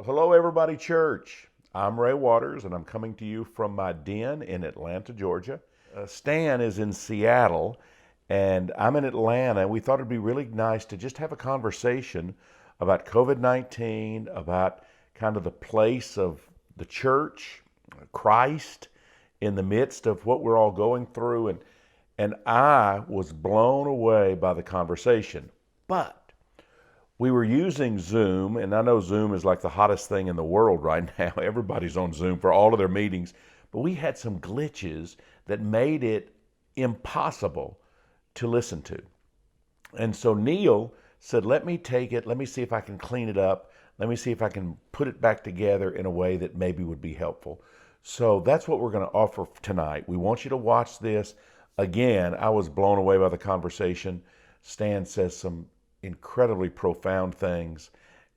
Well, hello, everybody, church. I'm Ray Waters, and I'm coming to you from my den in Atlanta, Georgia. Stan is in Seattle, and I'm in Atlanta. We thought it'd be really nice to just have a conversation about COVID 19, about kind of the place of the church, Christ, in the midst of what we're all going through. And I was blown away by the conversation. But we were using Zoom, and I know Zoom is like the hottest thing in the world right now. Everybody's on Zoom for all of their meetings. But we had some glitches that made it impossible to listen to. And so Neil said, let me take it, let me see if I can clean it up, let me see if I can put it back together in a way that maybe would be helpful. So that's what we're going to offer tonight. We want you to watch this. Again, I was blown away by the conversation. Stan says some incredibly profound things,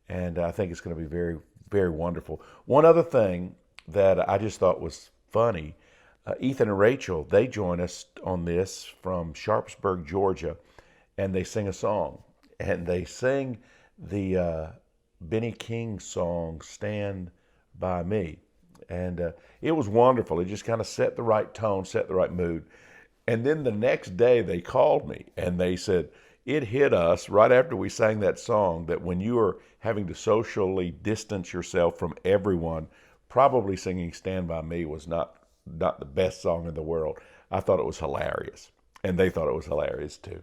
and I think it's going to be very, very wonderful. One other thing that I just thought was funny, Ethan and Rachel, they join us on this from Sharpsburg, Georgia, and they sing a song. And they sing the Benny King song, Stand By Me. And it was wonderful. It just kind of set the right tone, set the right mood. And then the next day they called me and they said, it hit us right after we sang that song that when you are having to socially distance yourself from everyone, probably singing Stand By Me was not the best song in the world. I thought it was hilarious, and they thought it was hilarious too.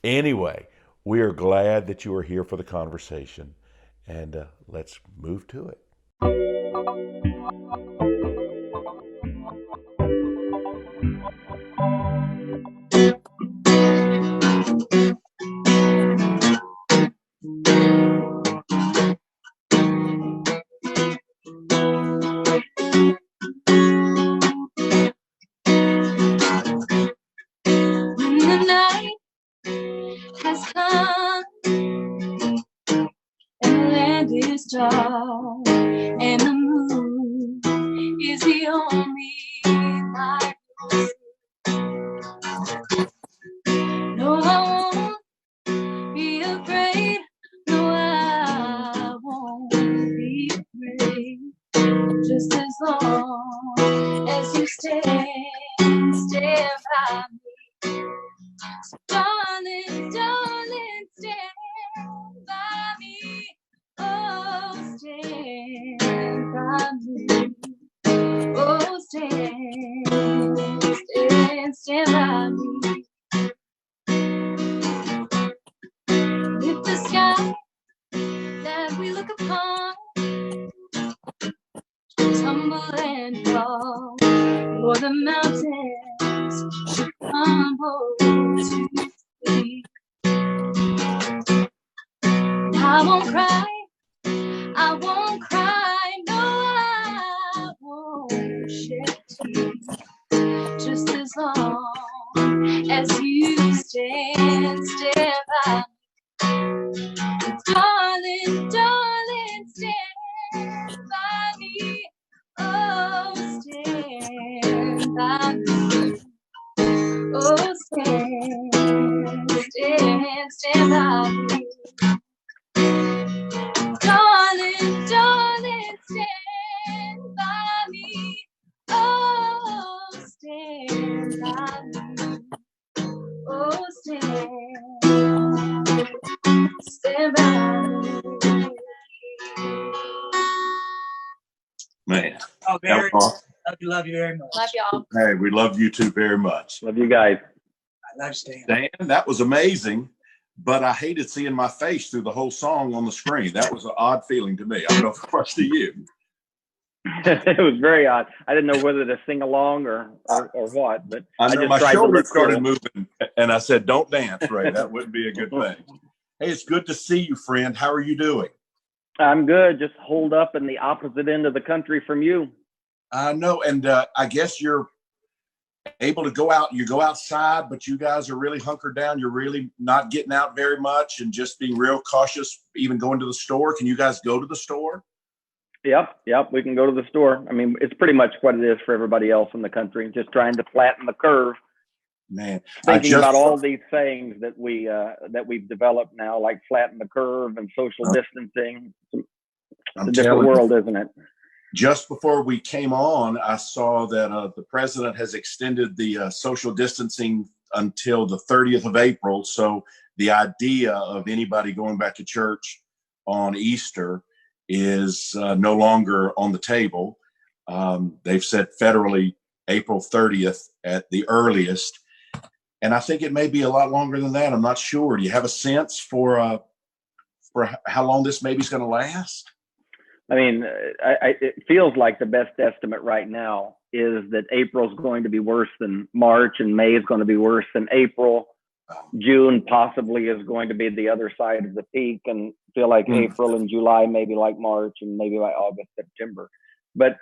Anyway, we are glad that you are here for the conversation, and let's move to it. The night has come and the land is dark and the moon is the only light. No, I won't be afraid. No, I won't be afraid. Just as long as you stand by me. Darling, darling, stand by me. Oh, stand by me. Oh, stand by me. If the sky that we look upon tumble and fall, or the mountains should crumble to sleep, I won't cry, I won't cry, no, I won't shed tears. Just as long as you stand by me. Darling, darling, stand by me. Oh, stand by me. Oh, stand by me. Darling, darling, stand by me. Oh, stand by me. Oh, stand by me. Man, Oh, that was very awesome. love you very much. Love y'all. Hey, we love you too very much. Love you guys. I love Stan. Dan, that was amazing, but I hated seeing my face through the whole song on the screen. That was an odd feeling to me. I don't know if it was to you. It was very odd. I didn't know whether to sing along or what, but I know just my tried to shoulder look started cool. moving, and I said, "Don't dance, Ray. That wouldn't be a good thing." Hey, it's good to see you, friend. How are you doing? I'm good. Just holed up in the opposite end of the country from you. I know, and I guess you're able to go out. You go outside, but you guys are really hunkered down. You're really not getting out very much, and just being real cautious. Even going to the store. Can you guys go to the store? Yep. We can go to the store. I mean, it's pretty much what it is for everybody else in the country. Just trying to flatten the curve. Man, Thinking about all these things that we've developed now, like flatten the curve and social distancing. It's a different world, isn't it? Just before we came on, I saw that the president has extended the social distancing until the 30th of April. So the idea of anybody going back to church on Easter is no longer on the table. They've said federally April 30th at the earliest. And I think it may be a lot longer than that. I'm not sure. Do you have a sense for how long this maybe is going to last? I mean, it feels like the best estimate right now is that April's going to be worse than March, and May is going to be worse than April. June possibly is going to be the other side of the peak, and feel like April and July, maybe like March, and maybe by August, September. But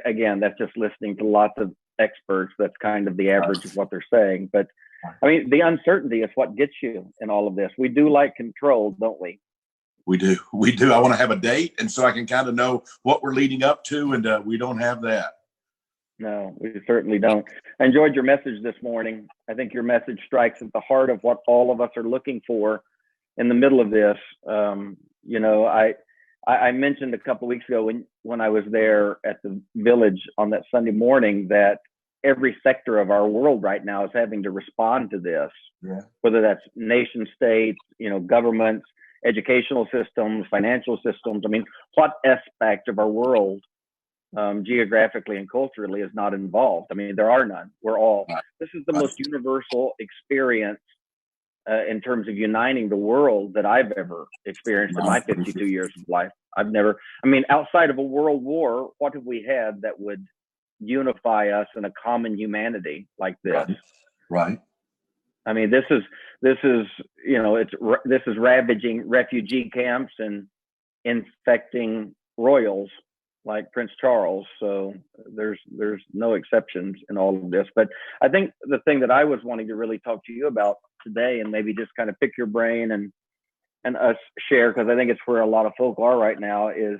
again, that's just listening to lots of experts. That's kind of the average of what they're saying. But I mean, the uncertainty is what gets you in all of this. We do like control, don't we? We do. I want to have a date, and so I can kind of know what we're leading up to, and we don't have that. No, we certainly don't. I enjoyed your message this morning. I think your message strikes at the heart of what all of us are looking for in the middle of this. You know, I mentioned a couple of weeks ago when I was there at the Village on that Sunday morning that every sector of our world right now is having to respond to this, whether that's nation states, you know, governments, educational systems, financial systems. I mean, what aspect of our world geographically and culturally is not involved? I mean, there are none. We're all, this is the most universal experience in terms of uniting the world that I've ever experienced in my 52 years of life. I mean, outside of a world war, what have we had that would unify us in a common humanity like this? Right. I mean, this is, you know, this is ravaging refugee camps and infecting royals like Prince Charles. So there's no exceptions in all of this. But I think the thing that I was wanting to really talk to you about today, and maybe just kind of pick your brain and us share, because I think it's where a lot of folk are right now, is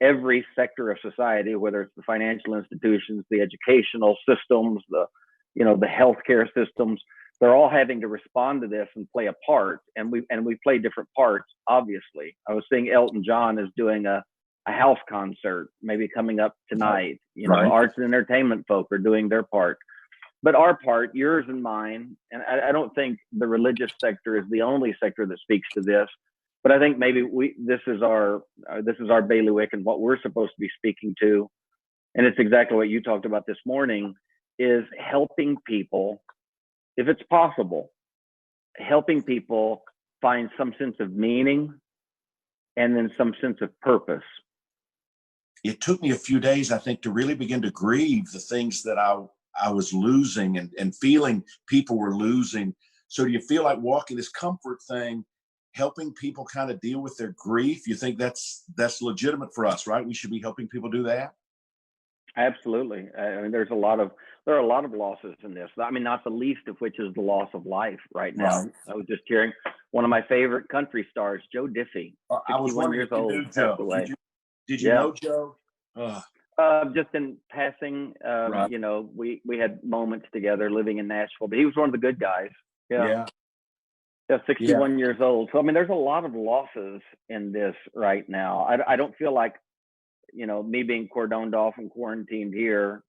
every sector of society, whether it's the financial institutions, the educational systems, the healthcare systems, they're all having to respond to this and play a part. And we play different parts, obviously. I was seeing Elton John is doing a house concert, maybe coming up tonight. You know, arts and entertainment folk are doing their part. But our part, yours and mine, and I don't think the religious sector is the only sector that speaks to this, but I think maybe this is our bailiwick and what we're supposed to be speaking to. And it's exactly what you talked about this morning, is helping people, if it's possible, helping people find some sense of meaning and then some sense of purpose. It took me a few days, I think, to really begin to grieve the things that I was losing and feeling people were losing. So do you feel like walking this comfort thing, helping people kind of deal with their grief? You think that's legitimate for us, right? We should be helping people do that? Absolutely. I mean, there are a lot of losses in this. I mean, not the least of which is the loss of life right now. Right. I was just hearing one of my favorite country stars, Joe Diffie, 61 years old. Did you know Joe? Just in passing, you know, we had moments together living in Nashville, but he was one of the good guys. Yeah, 61 years old. So, I mean, there's a lot of losses in this right now. I don't feel like, you know, me being cordoned off and quarantined here,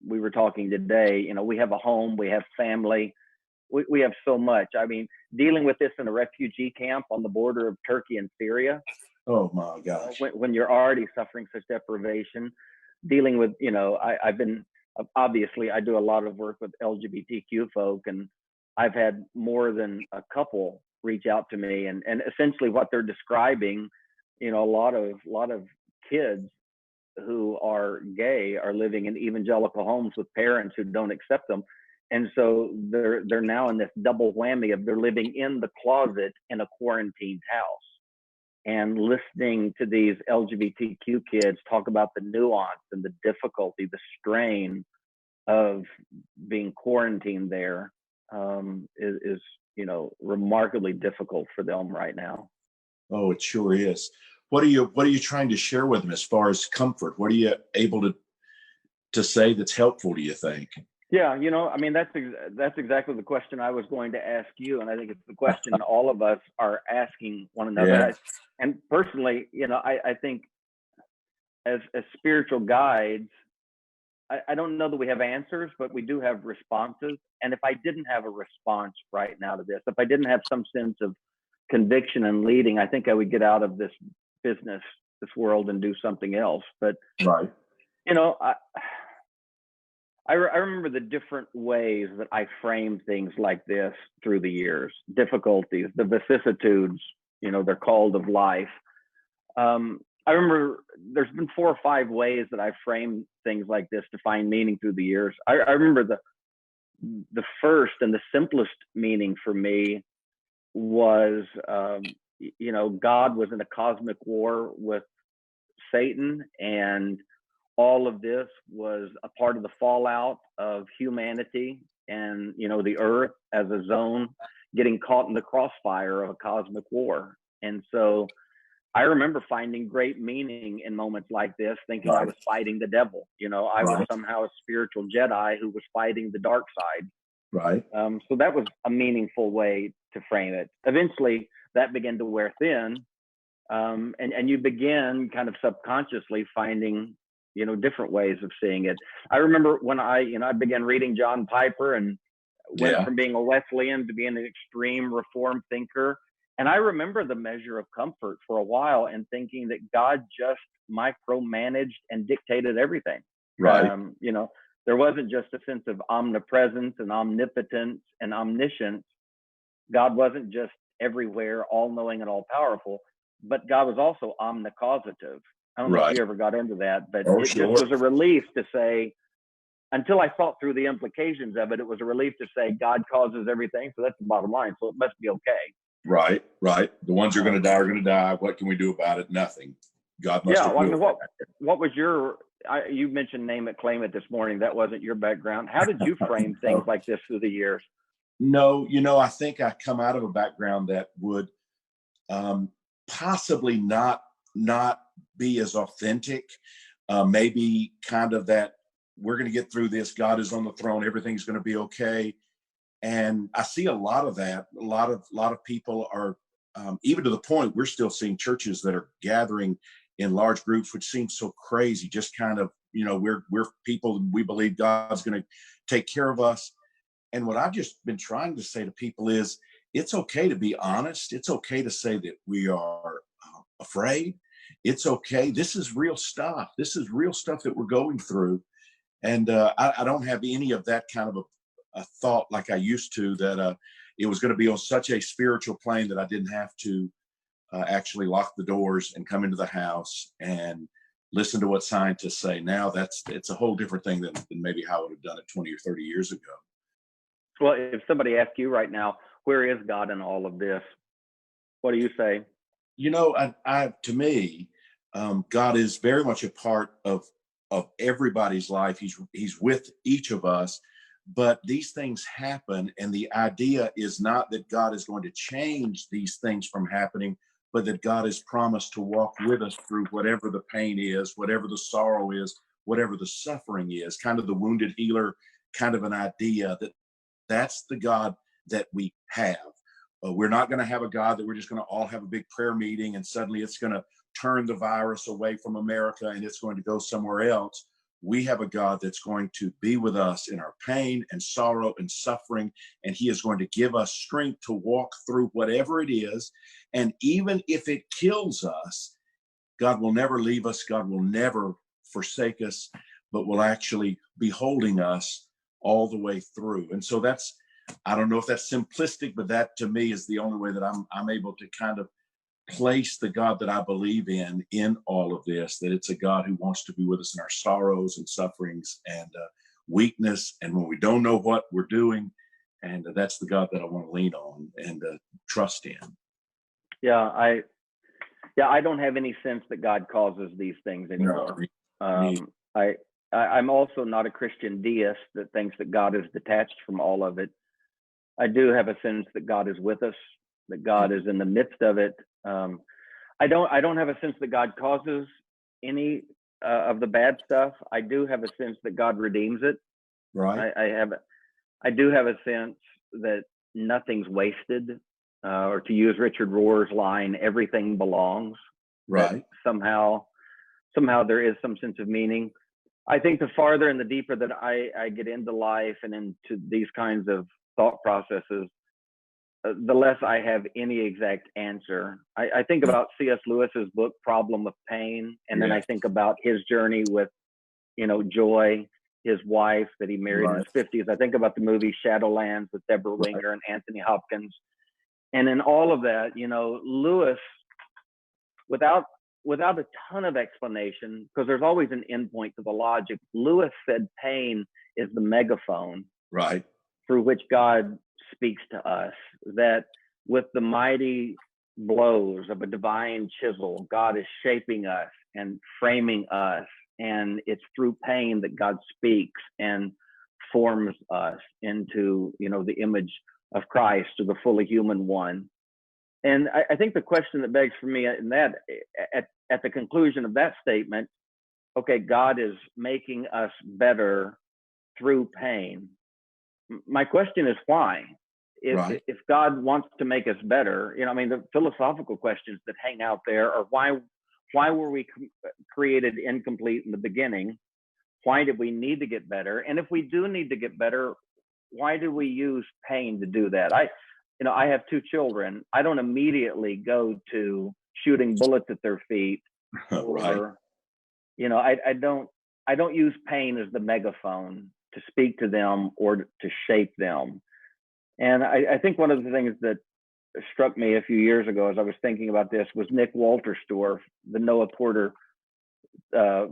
we were talking today, you know, we have a home, we have family, we have so much. I mean, dealing with this in a refugee camp on the border of Turkey and Syria. Oh my gosh. When you're already suffering such deprivation, dealing with, you know, obviously I do a lot of work with LGBTQ folk, and I've had more than a couple reach out to me, and essentially what they're describing, you know, a lot of kids who are gay are living in evangelical homes with parents who don't accept them. And so they're now in this double whammy of they're living in the closet in a quarantined house and listening to these LGBTQ kids talk about the nuance and the difficulty, the strain of being quarantined there is, you know, remarkably difficult for them right now. Oh, it sure is. What are you trying to share with them as far as comfort? What are you able to say that's helpful, do you think? Yeah, you know, I mean, that's exactly the question I was going to ask you, and I think it's the question all of us are asking one another. Yeah. And personally, you know, I think as spiritual guides, I don't know that we have answers, but we do have responses. And if I didn't have a response right now to this, if I didn't have some sense of conviction and leading, I think I would get out of this business, this world, and do something else. But Right. you know, I remember the different ways that I framed things like this through the years, difficulties, the vicissitudes, they're called, of life. I remember there's been 4 or 5 ways that I framed things like this to find meaning through the years. I remember the first and the simplest meaning for me was, God was in a cosmic war with Satan, and all of this was a part of the fallout of humanity and, the earth as a zone getting caught in the crossfire of a cosmic war. And so I remember finding great meaning in moments like this, thinking I was fighting the devil. I was somehow a spiritual Jedi who was fighting the dark side. Right. So that was a meaningful way to frame it. Eventually, that began to wear thin, and you begin kind of subconsciously finding, different ways of seeing it. I remember when I began reading John Piper and went from being a Wesleyan to being an extreme Reformed thinker. And I remember the measure of comfort for a while and thinking that God just micromanaged and dictated everything. Right. There wasn't just a sense of omnipresence and omnipotence and omniscience. God wasn't just everywhere, all-knowing and all-powerful, but God was also omnicausative. I don't know if you ever got into that, but it just was a relief to say, until I thought through the implications of it, it was a relief to say God causes everything, so that's the bottom line, so it must be okay. Right. The ones who are going to die are going to die. What can we do about it? Nothing. God must have willed. What was your, you mentioned name it, claim it this morning. That wasn't your background. How did you frame things like this through the years? No, I think I come out of a background that would possibly not be as authentic. Maybe kind of that we're going to get through this. God is on the throne. Everything's going to be okay. And I see a lot of that. A lot of people are, even to the point we're still seeing churches that are gathering in large groups, which seems so crazy. Just kind of, we're people, we believe God's going to take care of us. And what I've just been trying to say to people is, it's okay to be honest. It's okay to say that we are afraid. It's okay. This is real stuff. This is real stuff that we're going through. And I don't have any of that kind of a thought like I used to, that it was going to be on such a spiritual plane that I didn't have to actually lock the doors and come into the house and listen to what scientists say. Now it's a whole different thing than maybe how I would have done it 20 or 30 years ago. Well, if somebody asked you right now, where is God in all of this? What do you say? To me, God is very much a part of everybody's life. He's with each of us. But these things happen, and the idea is not that God is going to change these things from happening, but that God has promised to walk with us through whatever the pain is, whatever the sorrow is, whatever the suffering is, kind of the wounded healer kind of an idea, that's the God that we have. We're not going to have a God that we're just going to all have a big prayer meeting and suddenly it's going to turn the virus away from America and it's going to go somewhere else. We have a God that's going to be with us in our pain and sorrow and suffering, and he is going to give us strength to walk through whatever it is. And even if it kills us, God will never leave us. God will never forsake us, but will actually be holding us all the way through. And so I don't know if that's simplistic, but that to me is the only way that I'm able to kind of place the God that I believe in all of this, that it's a God who wants to be with us in our sorrows and sufferings and weakness, and when we don't know what we're doing. And that's the God that I want to lean on and trust in. I don't have any sense that God causes these things anymore. I'm also not a Christian deist that thinks that God is detached from all of it. I do have a sense that God is with us, that God is in the midst of it. I don't have a sense that God causes any of the bad stuff. I do have a sense that God redeems it. Right. I do have a sense that nothing's wasted, or to use Richard Rohr's line, everything belongs. Right. Somehow somehow there is some sense of meaning. I think the farther and the deeper that I get into life and into these kinds of thought processes, the less I have any exact answer. I think about C.S. Lewis's book, Problem of Pain, and then I think about his journey with, Joy, his wife that he married in his 50s. I think about the movie Shadowlands with Deborah Winger and Anthony Hopkins. And in all of that, Lewis, without a ton of explanation, because there's always an endpoint to the logic, Lewis said pain is the megaphone through which God speaks to us, that with the mighty blows of a divine chisel, God is shaping us and framing us, and it's through pain that God speaks and forms us into, the image of Christ, or the fully human one. And I think the question that begs for me in that, at the conclusion of that statement, okay, God is making us better through pain. My question is why? If God wants to make us better, the philosophical questions that hang out there are why were we created incomplete in the beginning? Why did we need to get better? And if we do need to get better, why do we use pain to do that? I have 2 children. I don't immediately go to shooting bullets at their feet, or, I don't use pain as the megaphone to speak to them or to shape them. And I think one of the things that struck me a few years ago as I was thinking about this was Nick Walterstorff, the Noah Porter a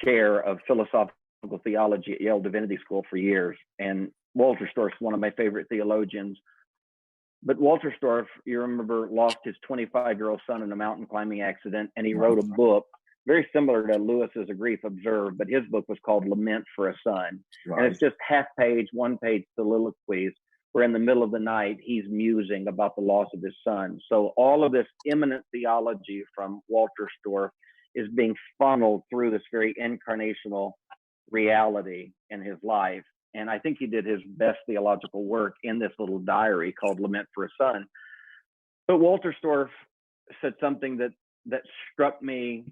chair of philosophical theology at Yale Divinity School for years. And Walterstorff's one of my favorite theologians. But Walterstorff, you remember, lost his 25-year-old son in a mountain climbing accident, and he wrote a book very similar to Lewis's A Grief Observed, but his book was called Lament for a Son. And it's just half-page, one-page soliloquies where in the middle of the night, he's musing about the loss of his son. So all of this eminent theology from Walterstorff is being funneled through this very incarnational reality in his life. And I think he did his best theological work in this little diary called Lament for a Son. But Walterstorff said something that struck me,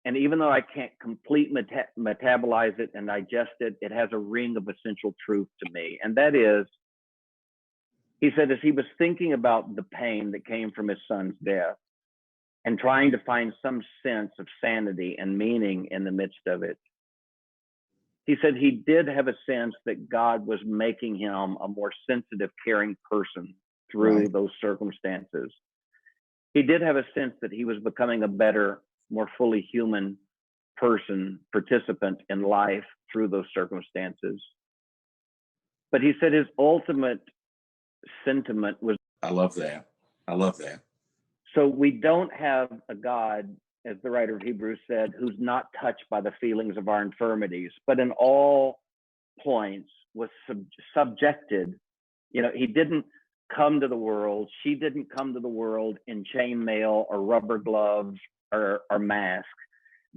and even though I can't completely metabolize it and digest it, it has a ring of essential truth to me. And that is, he said, as he was thinking about the pain that came from his son's death and trying to find some sense of sanity and meaning in the midst of it, he said he did have a sense that God was making him a more sensitive, caring person through those circumstances. He did have a sense that he was becoming a better, more fully human person, participant in life through those circumstances. But he said his ultimate sentiment was, I love that. so we don't have a God, as the writer of Hebrews said, who's not touched by the feelings of our infirmities, but in all points was subjected. He didn't come to the world. She didn't come to the world in chainmail or rubber gloves or mask.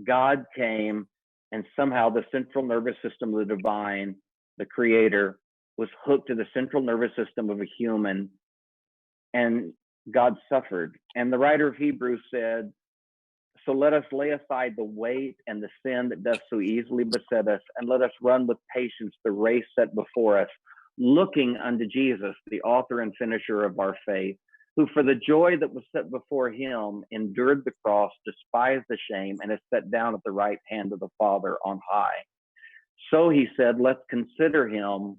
God came, and somehow the central nervous system of the divine, the creator, was hooked to the central nervous system of a human, and God suffered. And the writer of Hebrews said, so let us lay aside the weight and the sin that does so easily beset us, and let us run with patience the race set before us, looking unto Jesus, the author and finisher of our faith, who for the joy that was set before him endured the cross, despised the shame, and is set down at the right hand of the Father on high. So he said, let's consider him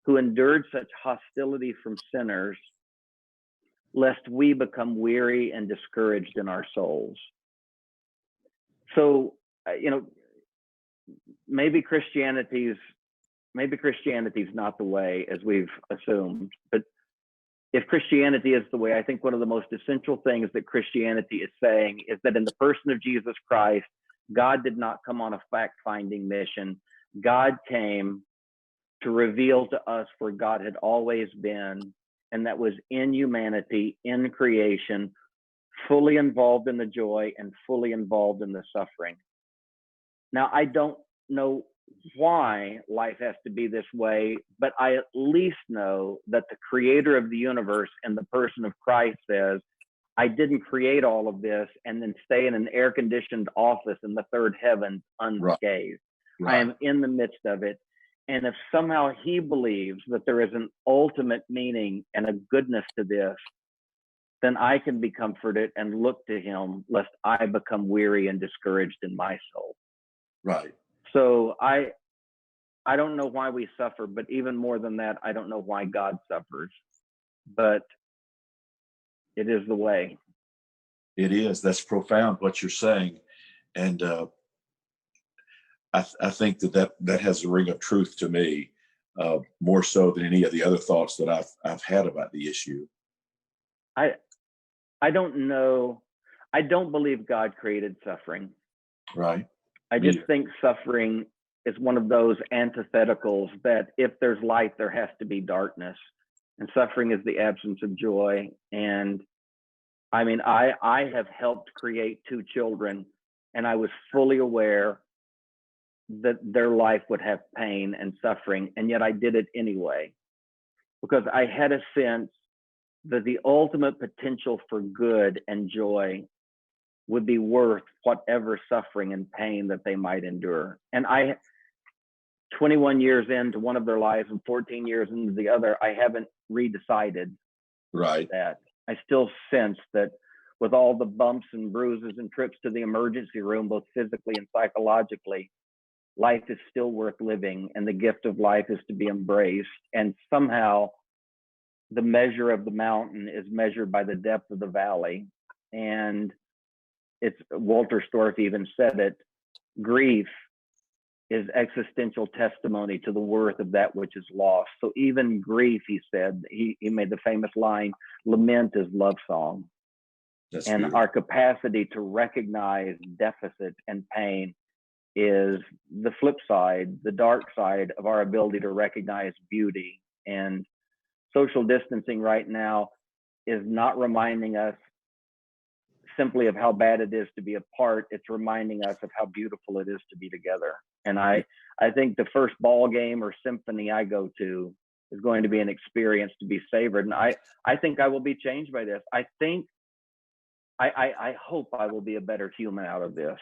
who endured such hostility from sinners, lest we become weary and discouraged in our souls. So, maybe Christianity's not the way as we've assumed, but if Christianity is the way, I think one of the most essential things that Christianity is saying is that in the person of Jesus Christ, God did not come on a fact-finding mission. God came to reveal to us where God had always been, and that was in humanity, in creation, fully involved in the joy and fully involved in the suffering. Now, I don't know why life has to be this way, but I at least know that the creator of the universe in the person of Christ says, I didn't create all of this and then stay in an air-conditioned office in the third heavens unscathed. Right. I am in the midst of it. And if somehow he believes that there is an ultimate meaning and a goodness to this, then I can be comforted and look to him, lest I become weary and discouraged in my soul. Right. So I don't know why we suffer, but even more than that, I don't know why God suffers. But it is the way. It is. That's profound what you're saying. And I think that has a ring of truth to me, more so than any of the other thoughts that I've had about the issue. I don't know. I don't believe God created suffering. Right. I just think suffering is one of those antitheticals that if there's light, there has to be darkness. And suffering is the absence of joy. And I mean, I have helped create 2 children, and I was fully aware that their life would have pain and suffering, and yet I did it anyway, because I had a sense that the ultimate potential for good and joy would be worth whatever suffering and pain that they might endure. And 21 years into one of their lives and 14 years into the other, I haven't redecided that. I still sense that with all the bumps and bruises and trips to the emergency room, both physically and psychologically, life is still worth living, and the gift of life is to be embraced. And somehow the measure of the mountain is measured by the depth of the valley. And it's Walter Storff even said it, grief is existential testimony to the worth of that which is lost. So even grief, he said, he made the famous line, lament is love song. That's and beautiful. Our capacity to recognize deficit and pain is the flip side, the dark side of our ability to recognize beauty. And social distancing right now is not reminding us simply of how bad it is to be apart. It's reminding us of how beautiful it is to be together. And I think the first ball game or symphony I go to is going to be an experience to be savored. And I think I will be changed by this. I hope I will be a better human out of this.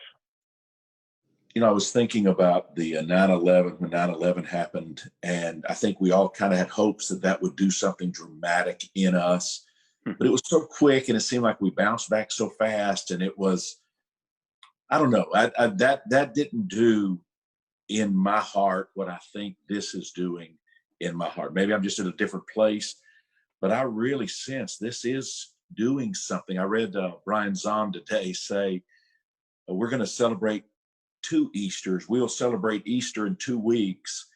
You know, I was thinking about the 9/11 when 9/11 happened, and I think we all kind of had hopes that would do something dramatic in us, but it was so quick, and it seemed like we bounced back so fast, and it was, I don't know, that didn't do in my heart what I think this is doing in my heart. Maybe I'm just in a different place, but I really sense this is doing something. I read Brian Zahn today say, we're going to celebrate 2 Easters. We'll celebrate Easter in 2 weeks.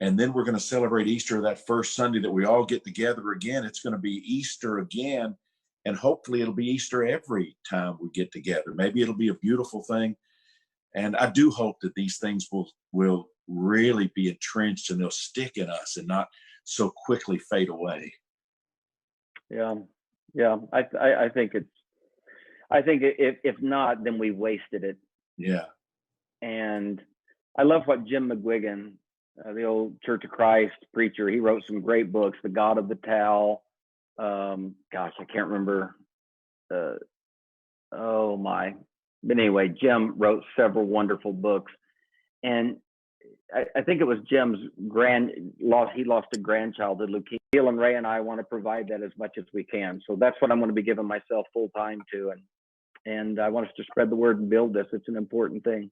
And then we're going to celebrate Easter that first Sunday that we all get together again. It's going to be Easter again. And hopefully it'll be Easter every time we get together. Maybe it'll be a beautiful thing. And I do hope that these things will really be entrenched and they'll stick in us and not so quickly fade away. Yeah. I think if not, then we wasted it. Yeah. And I love what Jim McGuigan, the old Church of Christ preacher, he wrote some great books, The God of the Towel. Gosh, I can't remember. Oh my. But anyway, Jim wrote several wonderful books. And I think it was Jim's he lost a grandchild to leukemia. Neil and Ray and I want to provide that as much as we can. So that's what I'm going to be giving myself full time to. And I want us to spread the word and build this. It's an important thing.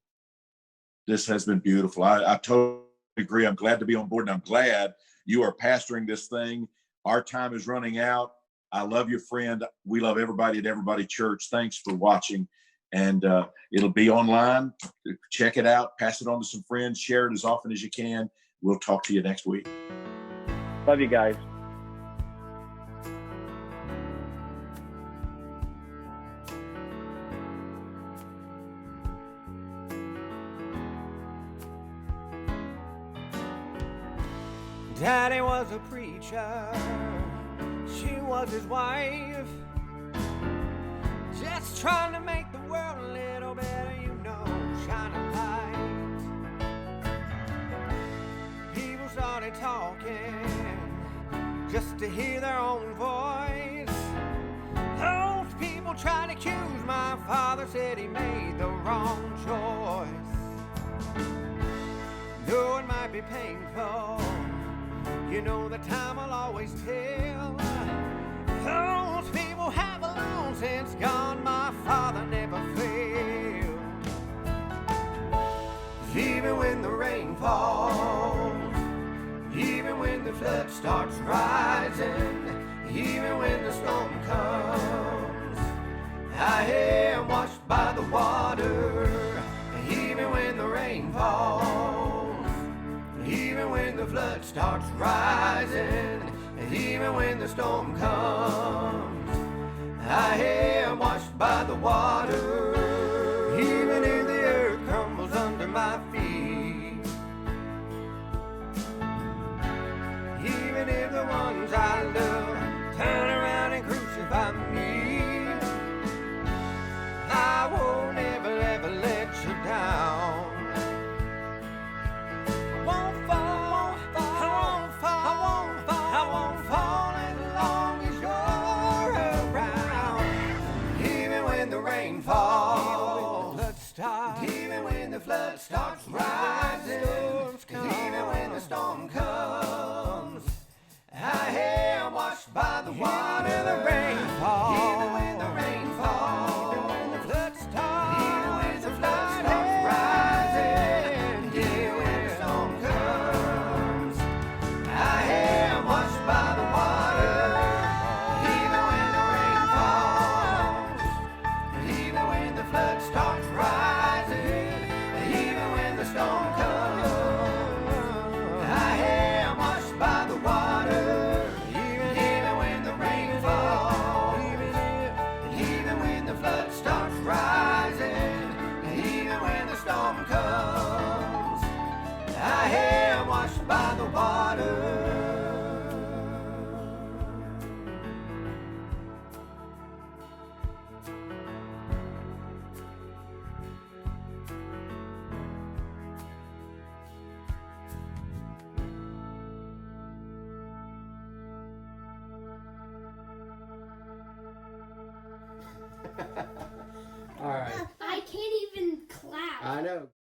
This has been beautiful. I totally agree. I'm glad to be on board, and I'm glad you are pastoring this thing. Our time is running out. I love you, friend. We love everybody at Everybody Church. Thanks for watching. And it'll be online. Check it out. Pass it on to some friends. Share it as often as you can. We'll talk to you next week. Love you guys. Daddy was a preacher, she was his wife, just trying to make the world a little better, you know, shine a light. People started talking just to hear their own voice. Those people People try to accuse my father, said he made the wrong choice. Though it might be painful, you know the time will always tell. Those people have long since gone, my father never failed. Even when the rain falls, even when the flood starts rising, even when the storm comes, I am washed by the water. Even when the rain falls, even when the flood starts rising, even when the storm comes, I am washed by the water. Even if the earth crumbles under my feet, even if the ones I love turn around and crucify me, I won't ever, ever let you down. I won't fall, I won't fall, I won't fall, I won't fall as long as you're around. Even when the rain falls, even when the flood starts rising, even when the storm comes, I am washed by the water. The rain falls, even when the rain falls, even when the flood starts, even when the flood starts rising, even when the storm comes, I am washed by the water. Even when the rain falls, even when the flood starts rising, even when the storm comes, I am washed by the water. Even when the rain falls, even when the flood starts rising, even when the storm comes, I am washed by the water. All right. I can't even clap. I know.